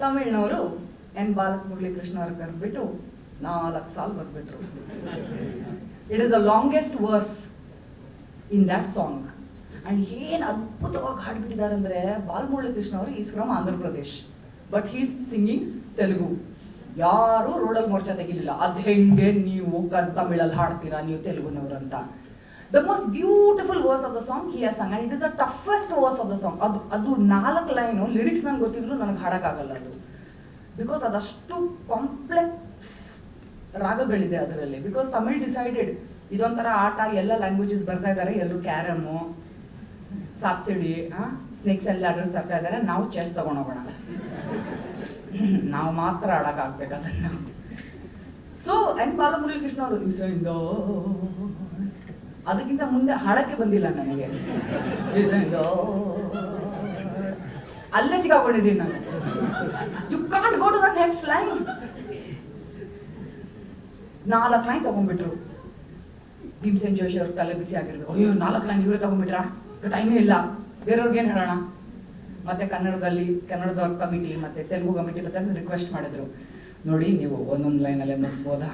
ತಮಿಳ್ನವರು N Balamuralikrishna ಅವ್ರು ಕರೆದ್ಬಿಟ್ಟು 4 ಸಾಲು ಬರ್ಬಿಟ್ರು. It is the longest verse in that song. And ಏನು ಅದ್ಭುತವಾಗಿ ಹಾಡ್ಬಿಟ್ಟಿದ್ದಾರೆ ಅಂದರೆ, ಬಾಲಮುರಳಿಕೃಷ್ಣ ಅವರು is from Andhra Pradesh, but he's singing Telugu. ಯಾರು ರೋಡಲ್ಲಿ ಮೋರ್ಚಾ ತೆಗಿಲಿಲ್ಲ, ಅದು ಹೆಂಗೆ ನೀವು ತಮಿಳಲ್ಲಿ ಹಾಡ್ತೀರಾ ನೀವು ತೆಲುಗುನವರು ಅಂತ. The most beautiful verse of the song he has sung, and it is the toughest verse of the song. ಅದು 4 ಲೈನು ಲಿರಿಕ್ಸ್ ನಂಗೆ ಗೊತ್ತಿದ್ರು ನನಗೆ ಹಾಡೋಕ್ಕಾಗಲ್ಲ ಅದು, ಬಿಕಾಸ್ ಅದಷ್ಟು ಕಾಂಪ್ಲೆಕ್ಸ್ ರಾಗಗಳಿದೆ ಅದರಲ್ಲಿ. ಬಿಕಾಸ್ ತಮಿಳ್ ಡಿಸೈಡೆಡ್ ಇದೊಂಥರ ಆಟ, ಎಲ್ಲ ಲ್ಯಾಂಗ್ವೇಜಸ್ ಬರ್ತಾ ಇದ್ದಾರೆ, ಎಲ್ಲರೂ ಕ್ಯಾರಮು, ಸಾಪ್ಸಿಡಿ, ಸ್ನೇಕ್ಸ್ ಎಲ್ಲ ಅಡ್ರೆಸ್ ತರ್ತಾ ಇದ್ದಾರೆ, ನಾವು ಚೆಸ್ ತಗೊಂಡೋಗೋಣ, ನಾವು ಮಾತ್ರ ಆಡೋಕ್ಕಾಗ್ಬೇಕು ಅದನ್ನು. ಸೊ ಎನ್ ಬಾಲಮುರಳಿಕೃಷ್ಣ ಅವರು ಇಸೆಂದೋ, ಅದಕ್ಕಿಂತ ಮುಂದೆ ಹಾಡಕ್ಕೆ ಬಂದಿಲ್ಲ ನನಗೆ. ಇಸೆಂದೋ ಅಲ್ಲೇ ಸಿಕ್ಕಾಕೊಂಡಿದ್ದೀನಿ ನಾನು. You can't go to the next line. 4 line ತಗೊಂಡ್ಬಿಟ್ರು. ಭೀಮಸೇನ್ ಜೋಶಿ ಅವ್ರ ತಲೆ ಬಿಸಿ ಆಗಿರ್ಬೇಕು, ಅಯ್ಯೋ 4 ಲೈನ್ ಇವರೇ ತಗೊಂಡ್ಬಿಟ್ರಾ, ಟೈಮೇ ಇಲ್ಲ, ಬೇರೆಯವ್ರಿಗೆ ಏನು ಹೇಳೋಣ. ಮತ್ತೆ ಕನ್ನಡದವ್ರ ಕಮಿಟಿ ಮತ್ತೆ ತೆಲುಗು ಕಮಿಟಿ ಮತ್ತೆ ರಿಕ್ವೆಸ್ಟ್ ಮಾಡಿದ್ರು, ನೋಡಿ ನೀವು ಒಂದೊಂದು ಲೈನಲ್ಲೇ ಮುಗಿಸ್ಬೋದಾ,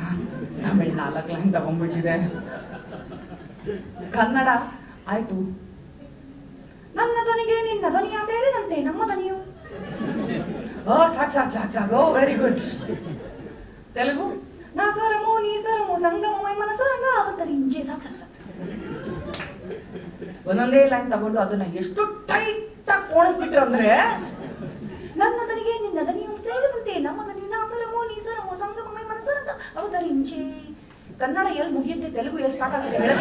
ತಮಿಳ್ 4 ಲೈನ್ ತಗೊಂಡ್ಬಿಟ್ಟಿದೆ. ಕನ್ನಡ ಆಯ್ತು, ನನ್ನ ಧ್ವನಿಗೆ ನಿನ್ನ ಧ್ವನಿಯ ಸೇರಿದಂತೆ ನಮ್ಮ ಧ್ವನಿಯು, ಸಾಕು ಸಾಕು ಸಾಕು ಸಾಕು, ವೆರಿ ಗುಡ್. ತೆಲುಗು ನಾ ಸ್ವರಮು ನೀ ಸ್ವರಮು ಸಂಗಮ ಮನ ಸ್ವರಂಗ ಅವತರಿಂಚೆ, ಸಾಕು ಸಾಕು ಸಾಕು ಸಾಕು. ಒಂದೊಂದೇ ಲೈನ್ ತಗೊಂಡು ಅದನ್ನ ಎಷ್ಟು ಟೈಟ್ ಆಗಿ ಪೋಣಿಸ್ಬಿಟ್ರು ಅಂದ್ರೆ, ನನ್ನ ಧ್ವನಿಗೆ ನಿನ್ನ ಧ್ವನಿಯು ಸೇರಿದಂತೆ ನಮ್ಮ ಧ್ವನಿ, ನಾ ಸ್ವರಮು ನೀ ಸ್ವರಮು ಸಂಗಮ ಮನ ಸ್ವರಂಗ ಅವತರಿಂಚೆ. ಕನ್ನಡ ಎಲ್ಲಿ ಮುಗಿಯುತ್ತೆ, ತೆಲುಗು ಎಲ್ಲಿ ಸ್ಟಾರ್ಟ್ ಆಗುತ್ತೆ ಹೇಳ.